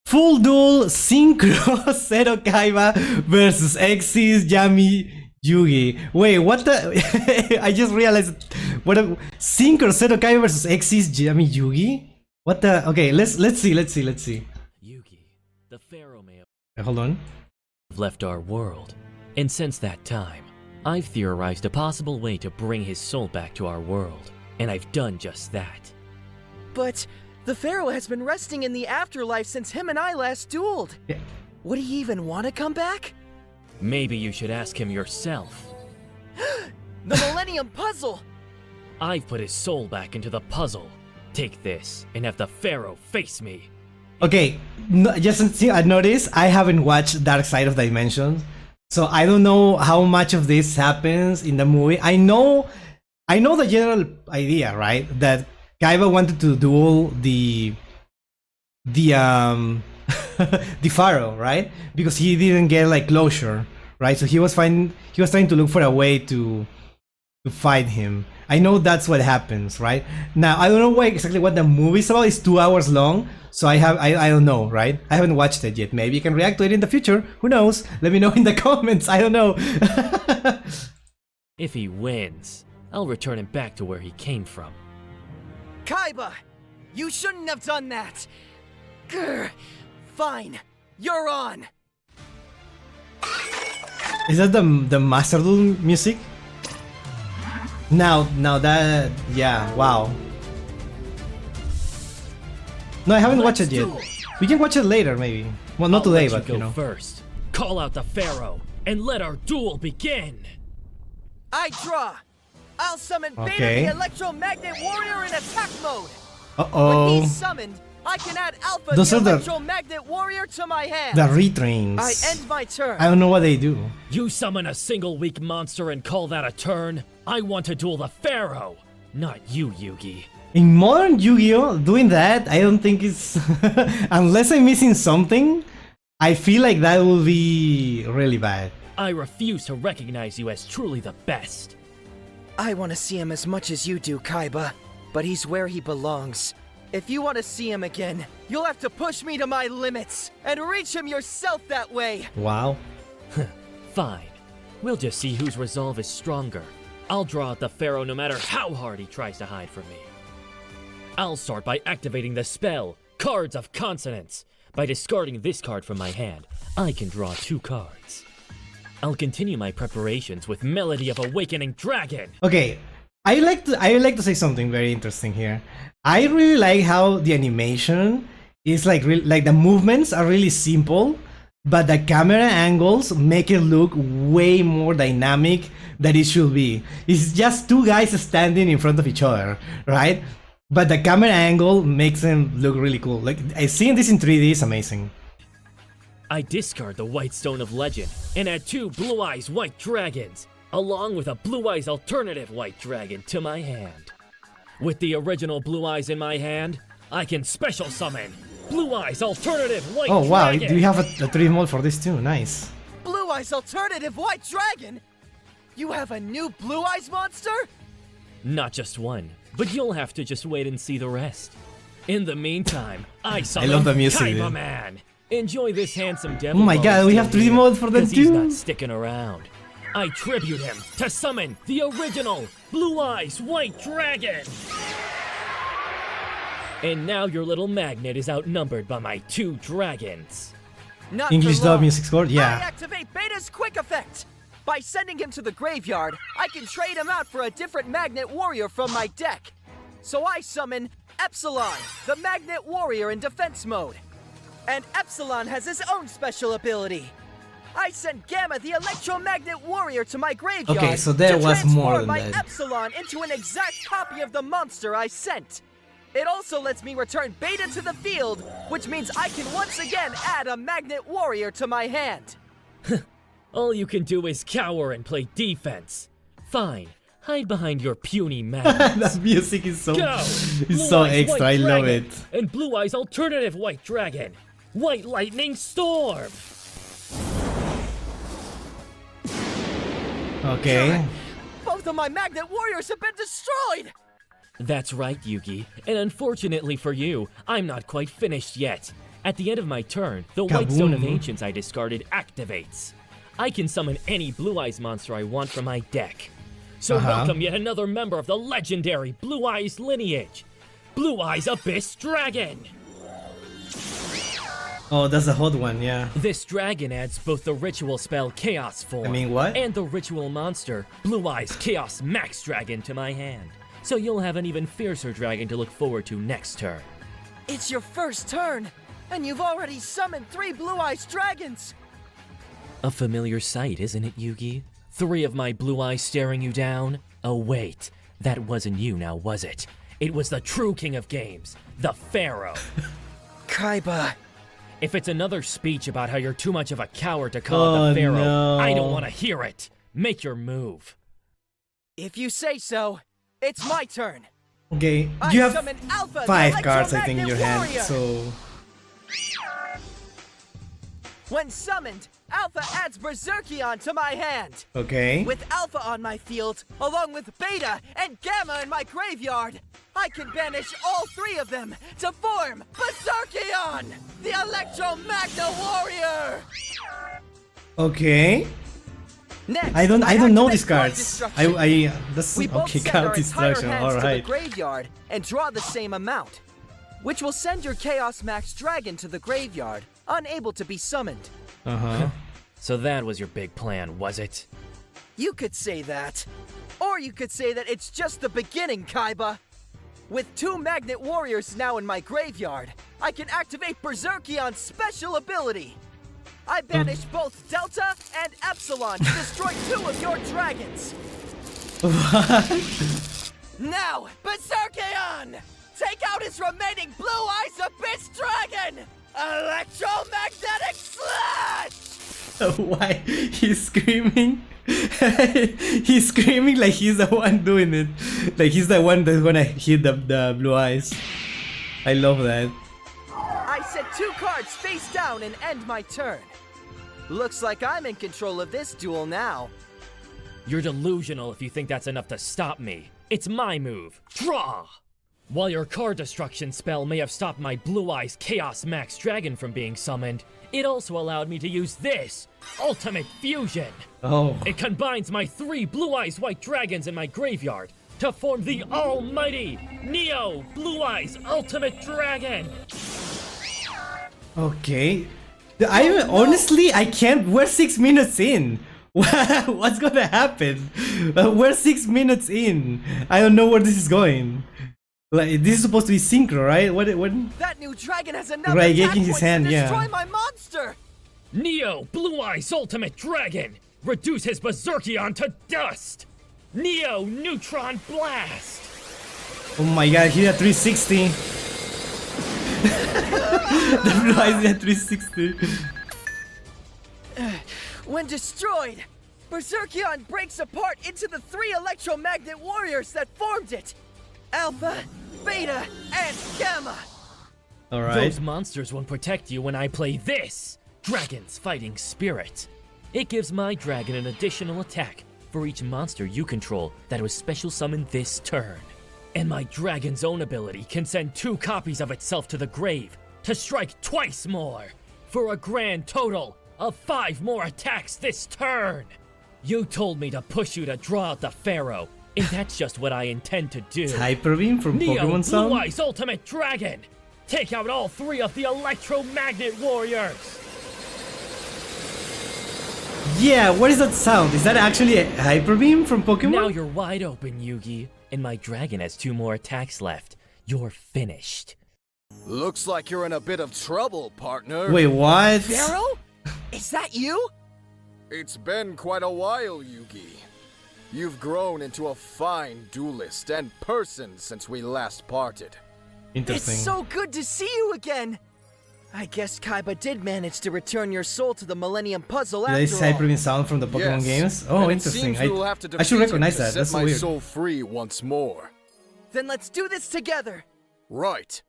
Full duel Synchro Seto Kaiba versus Xyz Yami Yugi. Wait, what the? I just realized what a Synchro Seto Kaiba versus Xyz Yami Yugi. What the? Okay, let's see. Yugi, the pharaoh may Hold on. have left our world, and since that time, I've theorized a possible way to bring his soul back to our world, and I've done just that. But the Pharaoh has been resting in the afterlife since him and I last dueled. Yeah. Would he even want to come back? Maybe you should ask him yourself. The Millennium Puzzle! I've put his soul back into the puzzle. Take this and have the pharaoh face me. Okay, no, just I noticed I haven't watched Dark Side of Dimensions, so I don't know how much of this happens in the movie. I know the general idea, right? That Kaiba wanted to duel the the pharaoh, right? Because he didn't get like closure, right? So he was trying to look for a way to fight him. I know that's what happens, right? Now I don't know exactly what the movie's about. It's 2 hours long, so I don't know, right? I haven't watched it yet. Maybe you can react to it in the future. Who knows? Let me know in the comments. I don't know. If he wins, I'll return him back to where he came from. Kaiba! You shouldn't have done that! Grr. Fine, you're on! Is that the masterduel music? Now that, yeah, wow. No, I haven't watched it yet. We can watch it later, maybe. Well, not today, but you know. First, call out the pharaoh and let our duel begin. I draw! I'll summon Beta Okay. the Electromagnet Warrior in attack mode! When Uh-oh. he's summoned, I can add Alpha Those the are the- Electromagnet Warrior to my hand! The retrains. I end my turn! I don't know what they do. You summon a single weak monster and call that a turn? I want to duel the pharaoh, not you, Yugi. In modern Yu-Gi-Oh, doing that, I don't think it's... Unless I'm missing something, I feel like that will be really bad. I refuse to recognize you as truly the best. I want to see him as much as you do, Kaiba, but he's where he belongs. If you want to see him again, you'll have to push me to my limits and reach him yourself that way. Wow. Fine. We'll just see whose resolve is stronger. I'll draw out the pharaoh no matter how hard he tries to hide from me. I'll start by activating the spell, Cards of Consonance. By discarding this card from my hand, I can draw 2 cards. I'll continue my preparations with Melody of Awakening Dragon. Okay, I like to say something very interesting here. I really like how the animation is like the movements are really simple, but the camera angles make it look way more dynamic than it should be. It's just 2 guys standing in front of each other, right? But the camera angle makes them look really cool. Like, seeing this in 3D is amazing. I discard the White Stone of Legend and add 2 Blue Eyes White Dragons, along with a Blue Eyes Alternative White Dragon to my hand. With the original Blue Eyes in my hand, I can special summon Blue Eyes Alternative White Oh wow, Dragon! do you have a 3D mode for this too? Nice. Blue Eyes Alternative White Dragon? You have a new Blue Eyes monster? Not just one, but you'll have to just wait and see the rest. In the meantime, I summon love the music, Kaiba dude. Man. Enjoy this handsome devil. Oh my while god, he's we still have 3D here, mode for them 'cause he's too? not sticking around. I tribute him to summon the original Blue Eyes White Dragon. And now your little magnet is outnumbered by my 2 dragons. Not English for dub long. music score? I Yeah. activate Beta's Quick Effect! By sending him to the graveyard, I can trade him out for a different Magnet Warrior from my deck. So I summon Epsilon, the Magnet Warrior in defense mode. And Epsilon has his own special ability. I sent Gamma, the Electromagnet Warrior, to my graveyard Okay, so there to was more transform than my that. Epsilon into an exact copy of the monster I sent. It also lets me return Beta to the field, which means I can once again add a Magnet Warrior to my hand. All you can do is cower and play defense. Fine, hide behind your puny magnets. That music is so Go! it's Blue so Eyes extra. White I love Dragon it. And Blue Eyes Alternative White Dragon. White Lightning Storm. Okay. Both of my Magnet Warriors have been destroyed! That's right, Yugi. And unfortunately for you, I'm not quite finished yet. At the end of my turn, the White Stone of Kaboom. Ancients I discarded activates. I can summon any Blue Eyes monster I want from my deck. So welcome yet another member of the legendary Blue Eyes lineage, Blue Eyes Abyss Dragon! Oh, that's a hot one, yeah. This dragon adds both the ritual spell Chaos Form I mean, what? and the ritual monster Blue Eyes Chaos Max Dragon to my hand. So you'll have an even fiercer dragon to look forward to next turn. It's your first turn, and you've already summoned 3 Blue Eyes Dragons! A familiar sight, isn't it, Yugi? 3 of my blue eyes staring you down? Oh wait, that wasn't you now, was it? It was the true king of games, the Pharaoh. Kaiba. If it's another speech about how you're too much of a coward to call it the Pharaoh, no. I don't want to hear it. Make your move. If you say so, it's my turn. Okay, I you have summon Alpha, the 5 cards, I think, in your Electromagnet hand, Warrior. so... When summoned, Alpha adds Berserkion to my hand. Okay. With Alpha on my field, along with Beta and Gamma in my graveyard, I can banish all 3 of them to form Berserkion, the Electromagnet Warrior. Okay. Next, I don't know activate these card cards. destruction. That's We both okay. send Card our entire destruction. hands All to the right. graveyard and draw the same amount, which will send your Chaos Max Dragon to the graveyard, unable to be summoned. So that was your big plan, was it? You could say that. Or you could say that it's just the beginning, Kaiba. With 2 Magnet Warriors now in my graveyard, I can activate Berserkion's special ability. I banish both Delta and Epsilon to destroy 2 of your dragons. Now, Berserkion! Take out his remaining Blue Eyes Abyss Dragon! Electromagnetic Slash! Why? He's screaming. He's screaming like he's the one doing it. Like he's the one that's gonna hit the blue eyes. I love that. I set 2 cards face down and end my turn. Looks like I'm in control of this duel now. You're delusional if you think that's enough to stop me. It's my move. Draw! While your card destruction spell may have stopped my Blue Eyes Chaos Max Dragon from being summoned, it also allowed me to use this, Ultimate Fusion. Oh. It combines my 3 Blue Eyes White Dragons in my graveyard to form the almighty Neo Blue Eyes Ultimate Dragon. Okay. Honestly, I can't. We're 6 minutes in. What's gonna happen? We're 6 minutes in. I don't know where this is going. Like, this is supposed to be Synchro, right? What? That new dragon has enough Right, attack yanking his points hand, to yeah. destroy my monster! Neo Blue Eyes Ultimate Dragon! Reduce his Berserkion to dust! Neo Neutron Blast! Oh my god, he had 360. The blue eyes had 360. When destroyed, Berserkion breaks apart into the 3 Electromagnet Warriors that formed it. Alpha, Beta, and Gamma. Alright. Those monsters won't protect you when I play this, Dragon's Fighting Spirit. It gives my dragon an additional attack for each monster you control that was special summoned this turn. And my dragon's own ability can send 2 copies of itself to the grave to strike twice more, for a grand total of 5 more attacks this turn. You told me to push you to draw out the Pharaoh, and that's just what I intend to do. Hyper Beam from Neo Pokemon Blue Sound? Eyes Ultimate Dragon! Take out all 3 of the Electromagnet Warriors! Yeah, what is that sound? Is that actually a Hyper Beam from Pokemon? Now you're wide open, Yugi, and my dragon has 2 more attacks left. You're finished. Looks like you're in a bit of trouble, partner. Wait, what? Pharaoh? Is that you? It's been quite a while, Yugi. You've grown into a fine duelist and person since we last parted. Interesting. It's so good to see you again. I guess Kaiba did manage to return your soul to the Millennium Puzzle That is after all. Hyper Beam sound from the Pokemon Yes, games? Oh, and it interesting. seems we'll have to I should defeat him recognize to that. set That's so my weird. soul free once more. Then let's do this together. Right.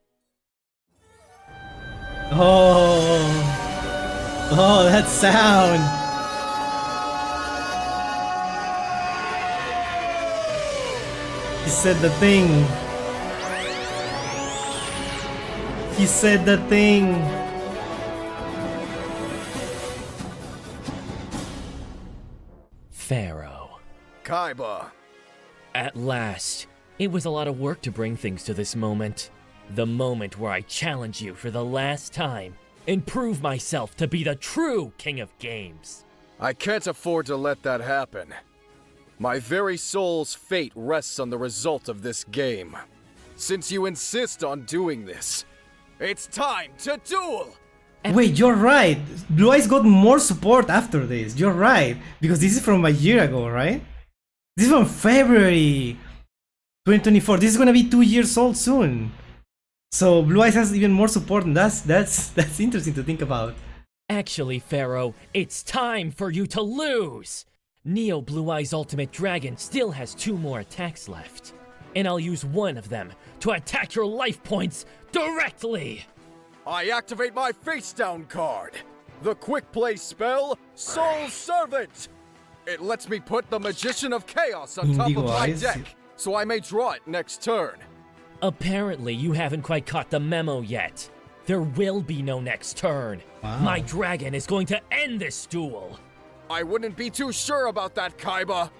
Oh. Oh, that sound. He said the thing. He said the thing. Pharaoh. Kaiba. At last. It was a lot of work to bring things to this moment. The moment where I challenge you for the last time and prove myself to be the true king of games. I can't afford to let that happen. My very soul's fate rests on the result of this game. Since you insist on doing this, it's time to duel! Wait, you're right. Blue Eyes got more support after this. You're right. Because this is from a year ago, right? This is from February 2024. This is gonna be 2 years old soon. So Blue Eyes has even more support, and that's interesting to think about. Actually, Pharaoh, it's time for you to lose! Neo Blue Eyes Ultimate Dragon still has 2 more attacks left. And I'll use one of them to attack your life points directly! I activate my face down card. The quick play spell, Soul Servant. It lets me put the Magician of Chaos on top of my deck, so I may draw it next turn. Apparently, you haven't quite caught the memo yet. There will be no next turn. Wow. My dragon is going to end this duel. I wouldn't be too sure about that, Kaiba.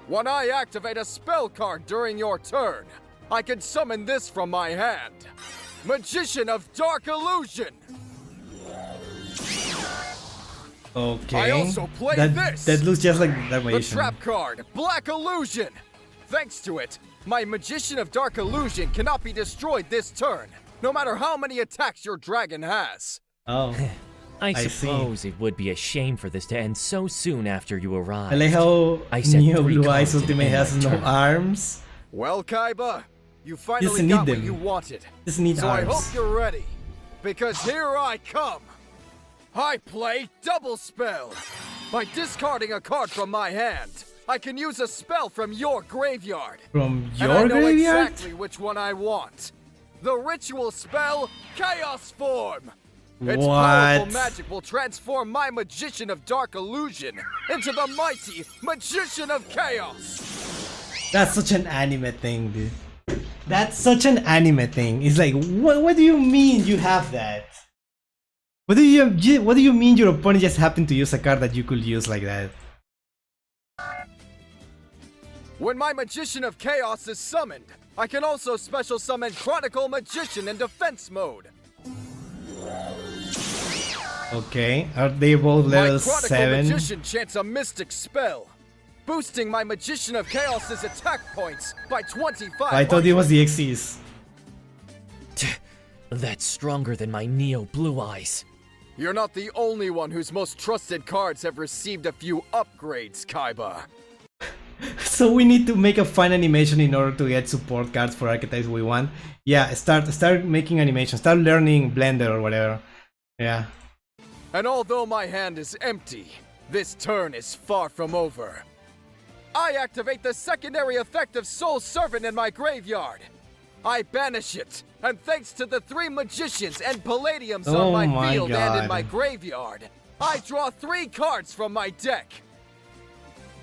When I activate a spell card during your turn, I can summon this from my hand. Magician of Dark Illusion! Okay. I also play this! That looks just like that The trap card, Black Illusion! Thanks to it, my Magician of Dark Illusion cannot be destroyed this turn, no matter how many attacks your dragon has. Oh. I see. suppose it would be a shame for this to end so soon after you arrive. I like how I said Neo 3 Blue Eyes cards to Ultimate end has my no turn. arms. Well, Kaiba, you finally need got what them. you wanted. Just need So arms. I hope you're ready, because here I come. I play Double Spell. By discarding a card from my hand, I can use a spell from your graveyard. From And I your know graveyard? exactly which one I want. The ritual spell, Chaos Form. Its powerful What? magic will transform my Magician of Dark Illusion into the mighty Magician of Chaos. That's such an anime thing, dude. That's such an anime thing. It's like, what do you mean you have that? What do you mean your opponent just happened to use a card that you could use like that? When my Magician of Chaos is summoned, I can also special summon Chronicle Magician in defense mode. Okay, are they both My level Chronicle 7? Magician chants a mystic spell, boosting my Magician of Chaos's attack points by 25. I thought it was the Xyz. That's stronger than my Neo Blue Eyes. You're not the only one whose most trusted cards have received a few upgrades, Kaiba. So we need to make a fun animation in order to get support cards for archetypes we want. Yeah, start making animation. Start learning Blender or whatever. Yeah. And although my hand is empty, this turn is far from over. I activate the secondary effect of Soul Servant in my graveyard. I banish it, and thanks to the 3 Magicians and Palladiums Oh on my my field and in God. my graveyard, I draw 3 cards from my deck.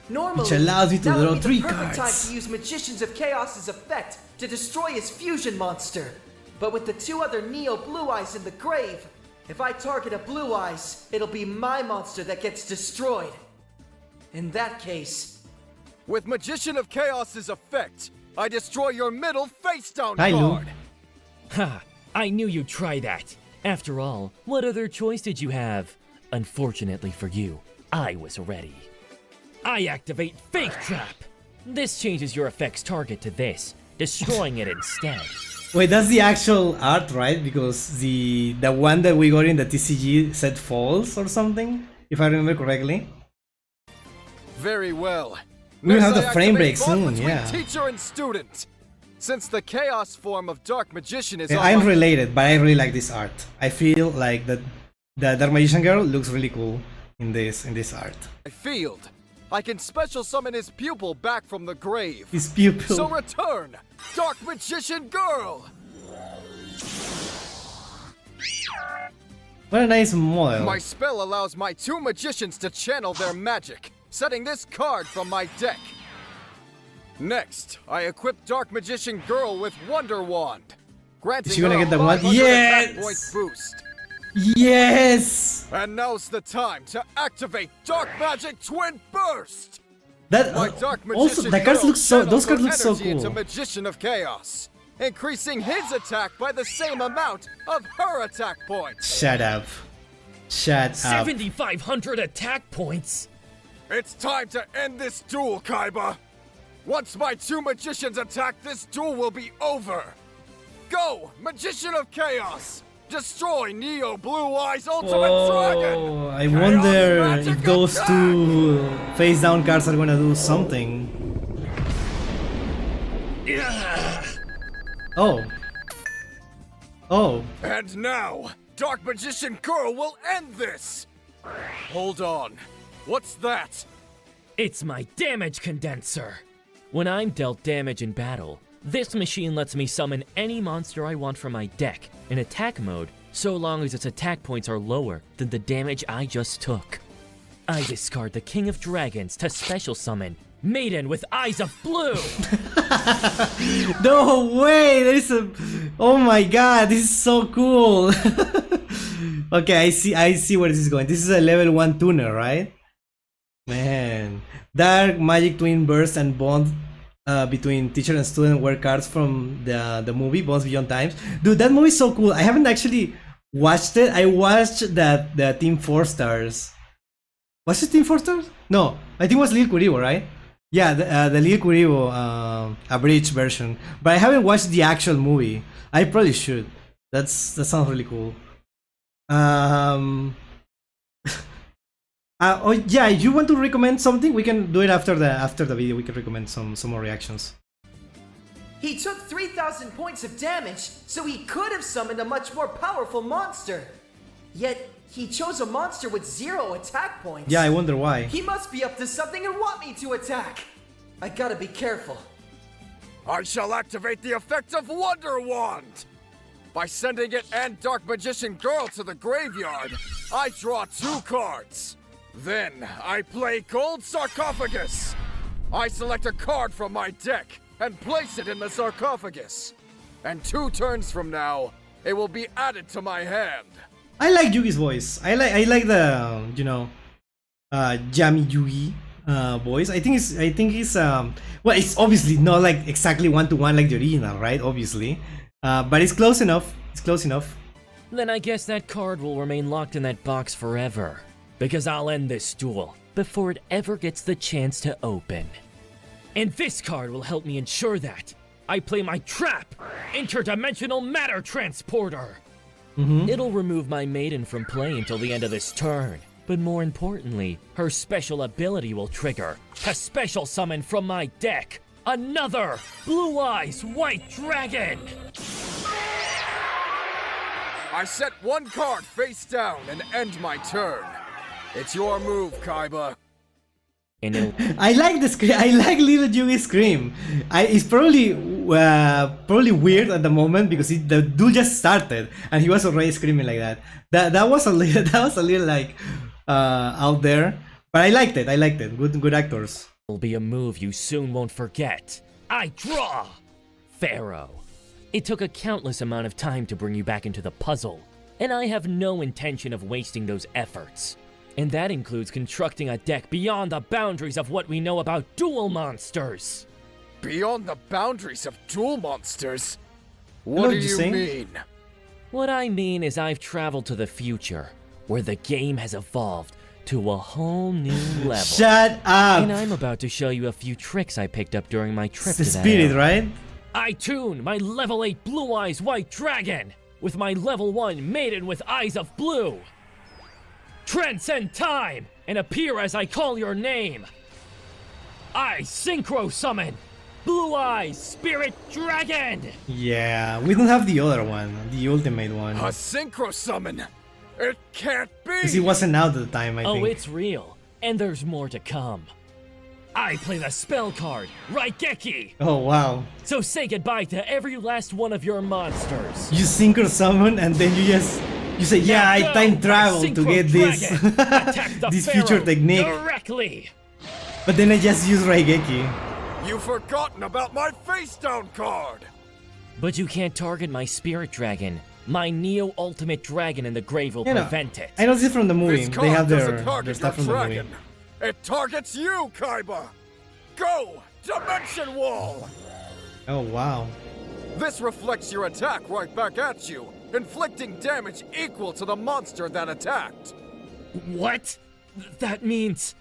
Normally, Which allows me to that would draw be 3 the perfect cards. time to use Magicians of Chaos's effect to destroy his fusion monster. But with the 2 other Neo Blue Eyes in the grave, if I target a Blue Eyes, it'll be my monster that gets destroyed. In that case, With Magician of Chaos's effect, I destroy your middle face-down Hi, Lou. card. Ha! I knew you'd try that. After all, what other choice did you have? Unfortunately for you, I was ready. I activate Fake Trap! This changes your effect's target to this, destroying it instead. Wait, that's the actual art, right? Because the one that we got in the TCG said false or something, if I remember correctly. Very well. We'll have Next, the I frame activate break bond soon, between yeah. Teacher and student. Since the chaos form of Dark Magician is on I'm my related, but I really like this art. I feel like the Dark Magician girl looks really cool in this art. field, I can special summon his pupil back from the grave. His pupil. So return, Dark Magician Girl! What a nice model. My spell allows my 2 magicians to channel their magic, setting this card from my deck. Next, I equip Dark Magician Girl with Wonder Wand, granting Is she gonna her get the a wand? 500 attack Yes! point boost. Yes! And now's the time to activate Dark Magic Twin Burst! That My Dark also Magician the cards Girl look so. Those channels cards her look so energy into cool. Magician of Chaos, increasing his attack by the same amount of her attack points. Shut up. Shut up. 7,500 attack points? It's time to end this duel, Kaiba. Once my two magicians attack, this duel will be over. Go, Magician of Chaos! Destroy Neo Blue Eyes Ultimate Dragon! Oh, I wonder if those two face down cards are gonna do something. Oh. Oh. And now, Dark Magician Girl will end this! Hold on. What's that? It's my damage condenser. When I'm dealt damage in battle, this machine lets me summon any monster I want from my deck in attack mode, so long as its attack points are lower than the damage I just took. I discard the King of Dragons to special summon Maiden with Eyes of Blue! No way! There's a. Oh my god! This is so cool. Okay, I see where this is going. This is a level 1 tuner, right? Man, Dark Magic Twin Burst and Bond between teacher and student were cards from the movie Bonds Beyond Times. Dude, that movie is so cool. I haven't actually watched it. I watched the Team 4 Stars. Was it Team 4 Stars? No, I think it was Lil Kuribo, right? Yeah, the Lil Kuribo abridged version. But I haven't watched the actual movie. I probably should. That sounds really cool. Oh yeah, if you want to recommend something, we can do it after the video. We can recommend some more reactions. He took 3,000 points of damage, so he could have summoned a much more powerful monster. Yet, he chose a monster with 0 attack points. Yeah, I wonder why. He must be up to something and want me to attack. I gotta be careful. I shall activate the effect of Wonder Wand! By sending it and Dark Magician Girl to the graveyard, I draw 2 cards. Then, I play Gold Sarcophagus. I select a card from my deck and place it in the sarcophagus. And 2 turns from now, it will be added to my hand. I like Yugi's voice. I like the Yami Yugi voice. I think it's well, it's obviously not like exactly 1-to-1 like the original, right? Obviously, but it's close enough. It's close enough. Then I guess that card will remain locked in that box forever. Because I'll end this duel before it ever gets the chance to open. And this card will help me ensure that I play my trap, Interdimensional Matter Transporter. It'll remove my maiden from play until the end of this turn. But more importantly, her special ability will trigger to special summon from my deck another Blue Eyes White Dragon. I set 1 card face down and end my turn. It's your move, Kaiba. And it'll I like the scream. I like little Yugi's scream. It's probably weird at the moment because the dude just started and he was already screaming like that. That was a little like out there, but I liked it. Good actors. be a move you soon won't forget. I draw! Pharaoh. It took a countless amount of time to bring you back into the puzzle, and I have no intention of wasting those efforts. And that includes constructing a deck beyond the boundaries of what we know about duel monsters. Beyond the boundaries of duel monsters? What do you mean? What I mean is I've traveled to the future, where the game has evolved to a whole new level. Shut up! And I'm about to show you a few tricks I picked up during my trip It's the to that spirit, era. right? I tune my level 8 Blue Eyes White Dragon with my level 1 Maiden with Eyes of Blue. Transcend time and appear as I call your name. I Synchro summon Blue Eyes Spirit Dragon. Yeah, we don't have the other one, the ultimate one. A Synchro summon? It can't be! Because it wasn't out at the time, I think. Oh, it's real, and there's more to come. I play the spell card, Raigeki. Oh, wow. So say goodbye to every last one of your monsters. You synchro summon and then you say, yeah, I Now time go, travel my to Synchro get this Dragon. Attack the this Pharaoh future technique. directly. But then I just use Raigeki. You've forgotten about my face down card! But you can't target my Spirit Dragon. My Neo Ultimate Dragon in the grave will prevent it. I know this is from the movie. This They card have doesn't their target stuff your from the dragon. movie. It targets you, Kaiba! Go! Dimension Wall! Oh wow. This reflects your attack right back at you, inflicting damage equal to the monster that attacked. What? That means...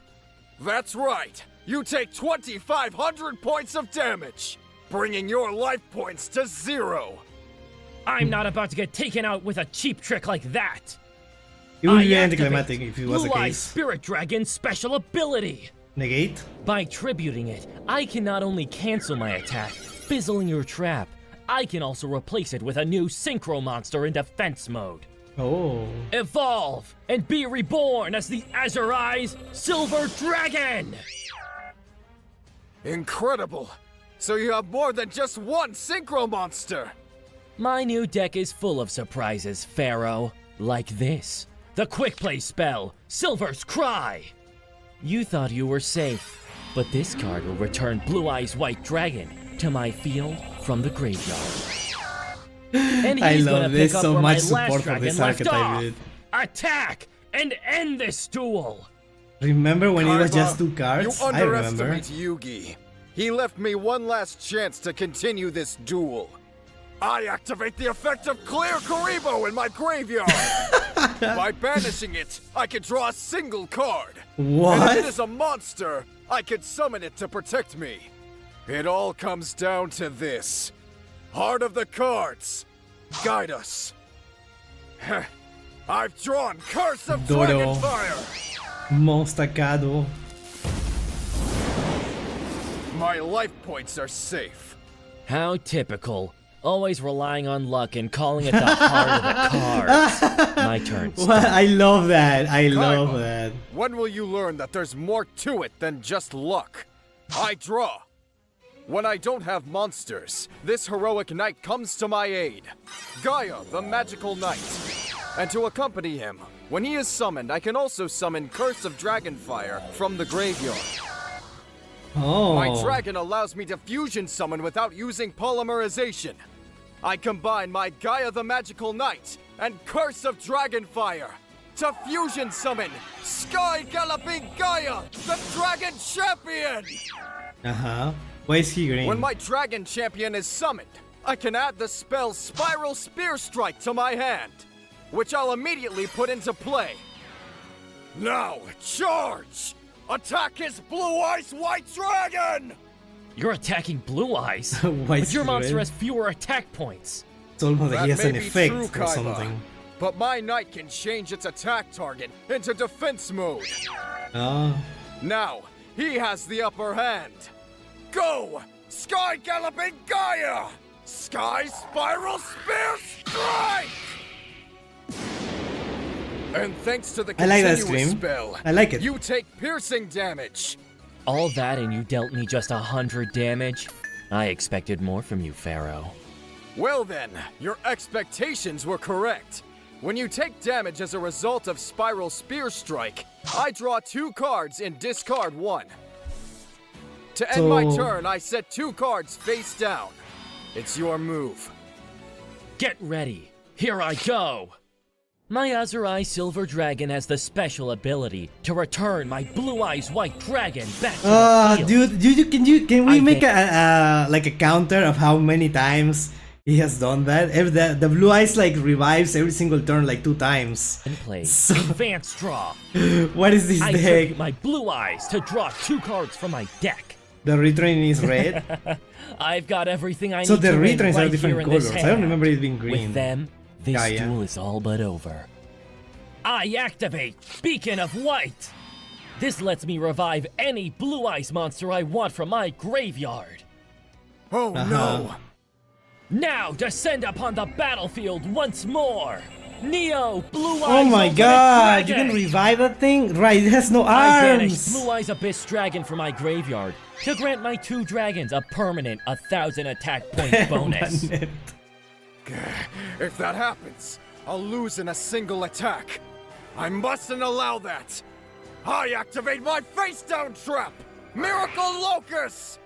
That's right. You take 2,500 points of damage, bringing your life points to 0. I'm not about to get taken out with a cheap trick like that. It would I be activate anticlimactic if it was the Blue Eye case. Spirit Dragon's special ability. Negate? By tributing it, I can not only cancel my attack, fizzling your trap, I can also replace it with a new Synchro monster in defense mode. Oh. Evolve and be reborn as the Azure Eyes Silver Dragon! Incredible! So you have more than just one Synchro monster! My new deck is full of surprises, Pharaoh. Like this. The quick play spell, Silver's Cry! You thought you were safe, but this card will return Blue Eye's White Dragon to my field from the graveyard. And I he's love gonna this, pick up so where much my support last for dragon this left archetype, off. dude. Attack and end this duel! Remember when it was Kaiba, just 2 cards? You I remember. underestimate Yugi. He left me one last chance to continue this duel. I activate the effect of Clear Karibo in my graveyard. By banishing it, I can draw a single card. What? And if it is a monster, I can summon it to protect me. It all comes down to this. Heart of the cards. Guide us. I've drawn Curse of Dodo. Dragonfire. Monstacado. My life points are safe. How typical. Always relying on luck and calling it the heart of the cards. My turn. What? I love that. I love Kaiba, that. when will you learn that there's more to it than just luck? I draw. When I don't have monsters, this heroic knight comes to my aid. Gaia, the magical knight. And to accompany him, when he is summoned, I can also summon Curse of Dragonfire from the graveyard. Oh. My dragon allows me to fusion summon without using polymerization. I combine my Gaia the Magical Knight and Curse of Dragonfire to fusion summon Sky Galloping Gaia, the Dragon Champion! Uh-huh. Why is he green? When my Dragon Champion is summoned, I can add the spell Spiral Spear Strike to my hand, which I'll immediately put into play. Now, charge! Attack his Blue Eyes White Dragon! You're attacking Blue Eyes, Why but is your he monster red? has fewer attack points. It's almost like That he has may an be effect true, or Kaiba, something. but my knight can change its attack target into defense mode. Oh. Now, he has the upper hand. Go! Sky Galloping Gaia! Sky Spiral Spear Strike! And thanks to the I like that continuous scream. spell, I like it. you take piercing damage. All that and you dealt me just 100 damage? I expected more from you, Pharaoh. Well then, your expectations were correct. When you take damage as a result of Spiral Spear Strike, I draw 2 cards and discard 1. To end my So- turn, I set 2 cards face down. It's your move. Get ready. Here I go. My Azure Eye Silver Dragon has the special ability to return my Blue Eyes White Dragon back to the field. Dude, can we I make think- like a counter of how many times he has done that? If the blue eyes like revives every single turn like 2 times. And play So- Advanced Draw. What is this I deck? tribute my Blue Eyes to draw 2 cards from my deck. The retrain is red. I've got everything I So need the to win retrains are right different here in this colors. I don't hand. remember it being green. With them, this Gaia. duel is all but over. I activate Beacon of White. This lets me revive any Blue Eyes monster I want from my graveyard. Oh no! Now descend upon the battlefield once more. Neo Blue Eyes. Oh my Ultimate god, you Dragon. can revive that thing? Right, it has no I banished arms! Blue Eyes Abyss Dragon from my graveyard to grant my 2 dragons a permanent 1,000 attack point bonus. If that happens, I'll lose in a single attack. I mustn't allow that. I activate my face down trap, Miracle Locus.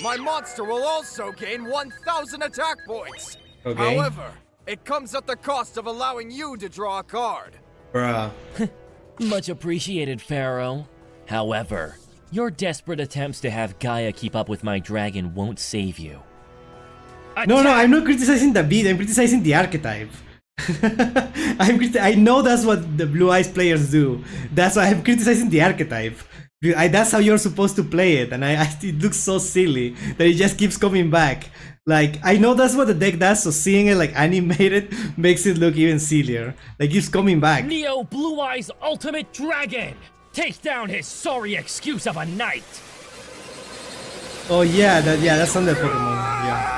My monster will also gain 1,000 attack points. Okay. However, it comes at the cost of allowing you to draw a card. Bruh. Much appreciated, Pharaoh. However, Your desperate attempts to have Gaia keep up with my dragon won't save you. No, Attack! I'm not criticizing the beat, I'm criticizing the archetype. I know that's what the Blue Eyes players do. That's why I'm criticizing the archetype. That's how you're supposed to play it, and it looks so silly that it just keeps coming back. Like, I know that's what the deck does, so seeing it like animated makes it look even sillier. Like, keeps coming back. Neo Blue Eyes Ultimate Dragon! Take down his sorry excuse of a knight! Oh yeah, that's on the Pokemon. Yeah.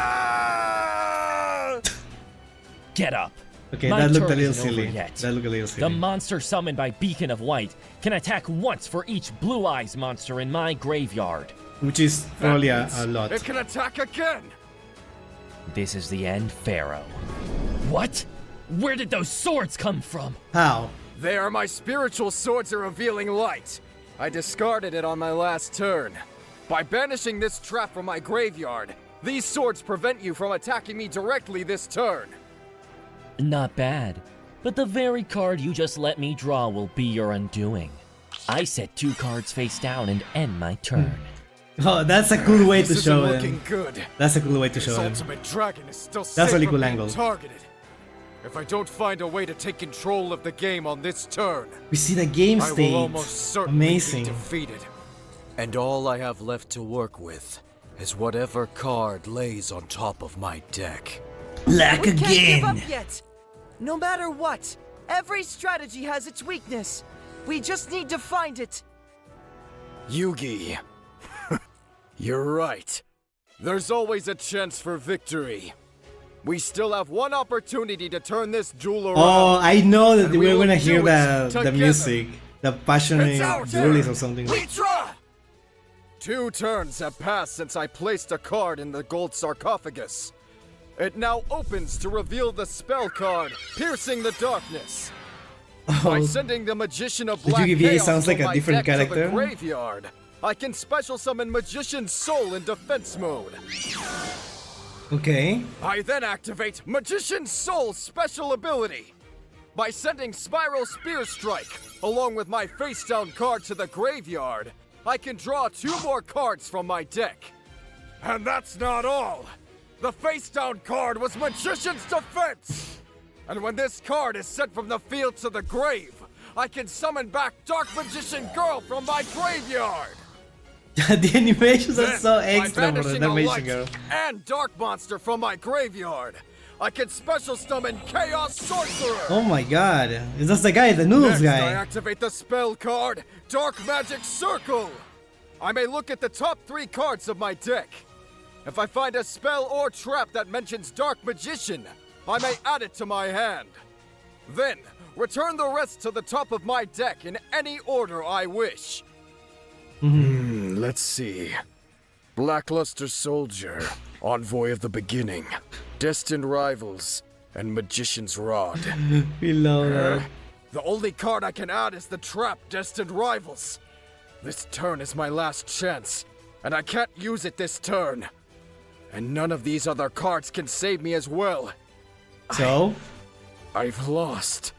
Get up. Okay, My that looked a turn little isn't over silly. yet. That looked a little The silly. monster summoned by Beacon of White can attack once for each Blue Eyes monster in my graveyard. Which is probably a lot. It can attack again! This is the end, Pharaoh. What? Where did those swords come from? How? They are my spiritual swords of revealing light. I discarded it on my last turn. By banishing this trap from my graveyard, these swords prevent you from attacking me directly this turn. Not bad. But the very card you just let me draw will be your undoing. I set 2 cards face down and end my turn. Oh, that's a cool way to This show isn't them. looking good. That's a cool way to This show them. ultimate dragon is still That's safe really from cool being angle. targeted. If I don't find a way to take control of the game on this turn, We see the game I will state. almost certainly Amazing. be defeated. And all I have left to work with is whatever card lays on top of my deck. Like We can't give again. up yet. No matter what, every strategy has its weakness. We just need to find it. Yugi. You're right. There's always a chance for victory. We still have one opportunity to turn this duel around. Oh, I know that And we we're will gonna do hear it the together. music. The passionate It's our duelist turn. or something. We try! 2 turns have passed since I placed a card in the gold sarcophagus. It now opens to reveal the spell card, Piercing the Darkness. By Oh, sending the Magician of The Black Yugi VA Chaos sounds like from a my different deck to character. the graveyard, I can special summon Magician's Soul in defense mode. okay. I then activate Magician's Soul's special ability. By sending Spiral Spear Strike, along with my face-down card to the graveyard, I can draw 2 more cards from my deck. And that's not all. The face-down card was Magician's Defense. And when this card is sent from the field to the grave, I can summon back Dark Magician Girl from my graveyard. The animations are Then, so by extra for the banishing a animation light girl. and Dark Monster from my graveyard, I can special summon Chaos Sorcerer. Oh my god. Is that the guy, the noodles Next, I guy? activate the spell card, Dark Magic Circle. I may look at the top 3 cards of my deck. If I find a spell or trap that mentions Dark Magician, I may add it to my hand. Then, return the rest to the top of my deck in any order I wish. Let's see. Blackluster Soldier, Envoy of the Beginning, Destined Rivals, and Magician's Rod. We love that. The only card I can add is the trap Destined Rivals. This turn is my last chance, and I can't use it this turn. And none of these other cards can save me as well. So, I've lost.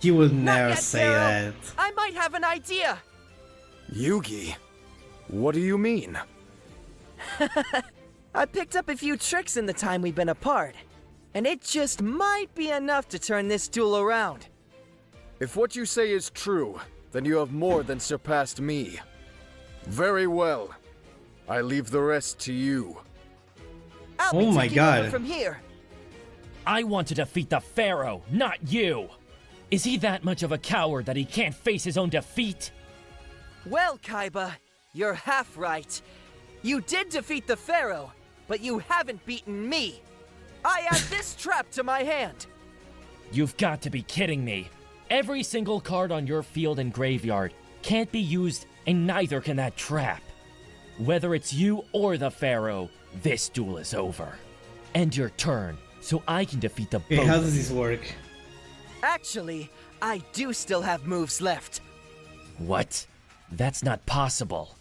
he would Not never yet, say Pharaoh. that. I might have an idea. Yugi, what do you mean? I picked up a few tricks in the time we've been apart, and it just might be enough to turn this duel around. If what you say is true, then you have more than surpassed me. Very well. I leave the rest to you. I'll Oh be my taking over God. from here. I want to defeat the Pharaoh, not you! Is he that much of a coward that he can't face his own defeat? Well, Kaiba, you're half right. You did defeat the Pharaoh, but you haven't beaten me. I add this trap to my hand. You've got to be kidding me. Every single card on your field and graveyard can't be used, and neither can that trap. Whether it's you or the Pharaoh, this duel is over. End your turn, so I can defeat the Okay, both how of does you. this work? Actually, I do still have moves left. What? That's not possible.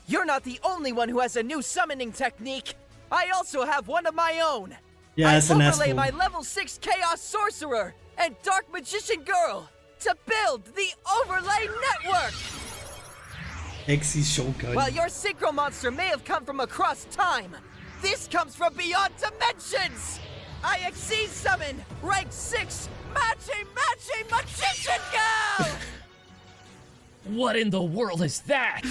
You're not the only one who has a new summoning technique. I also have one of my own. Yeah, I that's an overlay asshole. my level 6 Chaos Sorcerer and Dark Magician Girl to build the Overlay Network. Exy Shogun. While your Synchro monster may have come from across time, this comes from beyond dimensions! I exceed summon rank 6 Matchy Magician Girl! What in the world is that?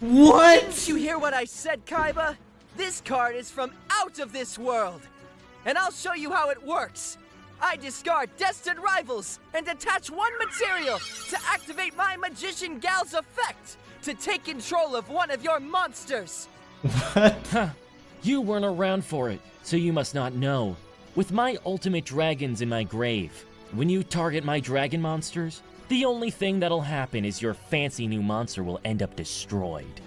What? Didn't you hear what I said, Kaiba? This card is from out of this world. And I'll show you how it works. I discard destined rivals and attach one material to activate my Magician Gal's effect to take control of one of your monsters. Huh. You weren't around for it, so you must not know. With my ultimate dragons in my grave, when you target my dragon monsters, the only thing that'll happen is your fancy new monster will end up destroyed.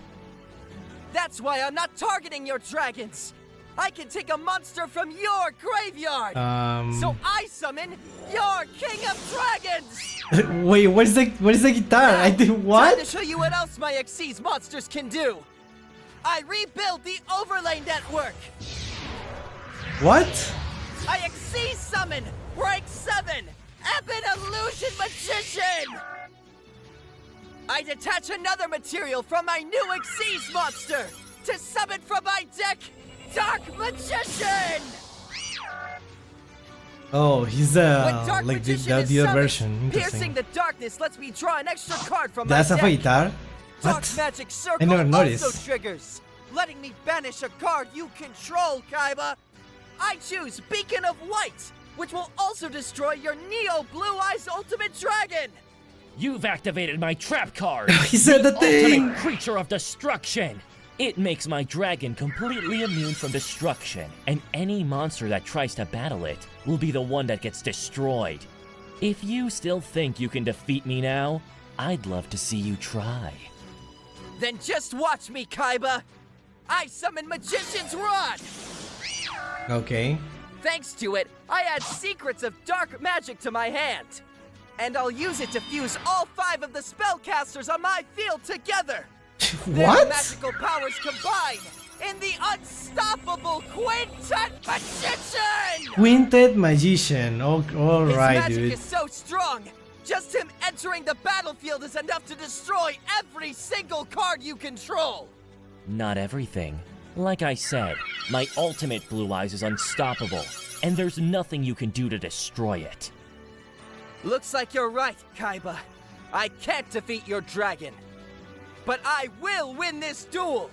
That's why I'm not targeting your dragons. I can take a monster from your graveyard. So I summon your King of Dragons. Wait, what is the guitar? I did what? Time to show you what else my Xyz monsters can do. I rebuild the overlay network. What? I Xyz summon rank 7 Epic Illusion Magician. I detach another material from my new Xyz monster to summon from my deck Dark Magician. Oh, he's When Dark like the Magician is other summoned, version. Piercing Interesting. the darkness lets me draw an extra card from That's my a deck. guitar? Dark What? Magic I Circle never also noticed. triggers, letting me banish a card you control, Kaiba. I choose Beacon of Light, which will also destroy your Neo Blue Eyes Ultimate Dragon. You've activated my trap card! He said the thing! Ultimate creature of destruction! It makes my dragon completely immune from destruction, and any monster that tries to battle it will be the one that gets destroyed. If you still think you can defeat me now, I'd love to see you try. Then just watch me, Kaiba. I summon Magician's Rod. Okay. Thanks to it, I add secrets of dark magic to my hand. And I'll use it to fuse all 5 of the spellcasters on my field together. Their What? magical powers combine in the unstoppable Quintet Magician! Quintet Magician. Oh, His alright, magic dude. is so strong, just him entering the battlefield is enough to destroy every single card you control. Not everything. Like I said, my ultimate Blue Eyes is unstoppable, and there's nothing you can do to destroy it. Looks like you're right, Kaiba. I can't defeat your dragon. But I will win this duel!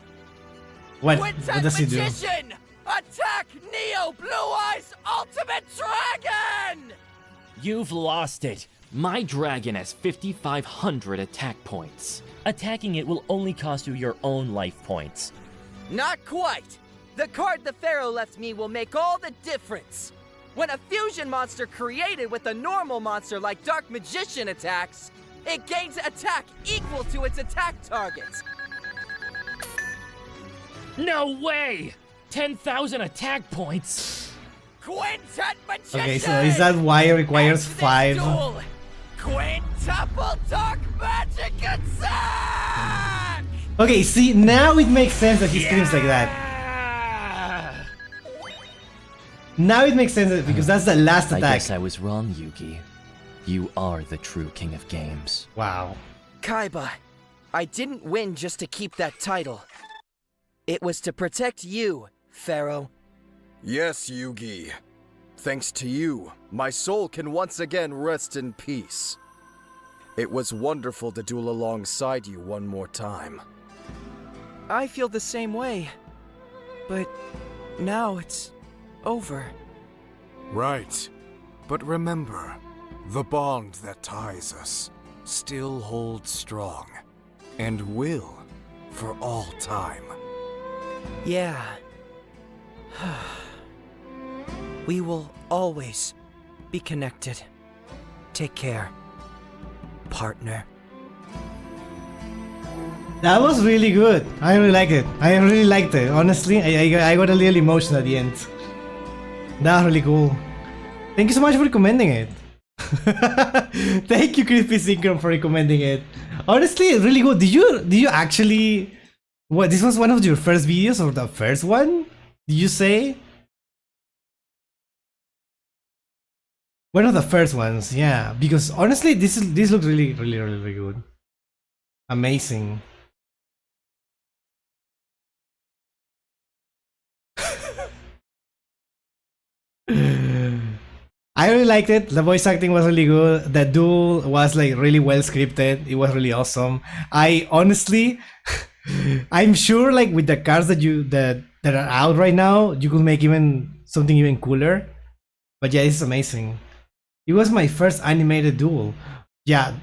What? Quintet What does he do? Magician! Attack Neo Blue Eyes Ultimate Dragon! You've lost it. My dragon has 5,500 attack points. Attacking it will only cost you your own life points. Not quite. The card the Pharaoh left me will make all the difference. When a fusion monster created with a normal monster like Dark Magician attacks, it gains attack equal to its attack target. No way! 10,000 attack points? Quintet Magician! Okay, so is that why it requires Ends this 5? duel. Quintuple Dark Magic Attack! Okay, see, now it makes sense that he screams like that. Ah! Now it makes sense because that's the last I attack. guess I was wrong, Yugi. You are the true king of games. Wow. Kaiba, I didn't win just to keep that title. It was to protect you, Pharaoh. Yes, Yugi. Thanks to you, my soul can once again rest in peace. It was wonderful to duel alongside you one more time. I feel the same way. But now it's over. Right. But remember, the bond that ties us still holds strong, and will for all time. Yeah. We will always be connected. Take care, partner. That was really good. I really like it. I really liked it. Honestly, I got a little emotional at the end. That was really cool. Thank you so much for recommending it. Thank you, Crispy Synchro, for recommending it. Honestly, really good. Did you actually? What? This was one of your first videos or the first one? Did you say? One of the first ones, yeah. Because honestly, this looks really good. Amazing. I really liked it. The voice acting was really good. The duel was like really well scripted. It was really awesome. I honestly, I'm sure like with the cards that are out right now, you could make even something even cooler. But yeah, it's amazing. It was my first animated duel. Yeah,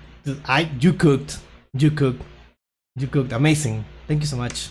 you cooked. You cooked. Amazing. Thank you so much.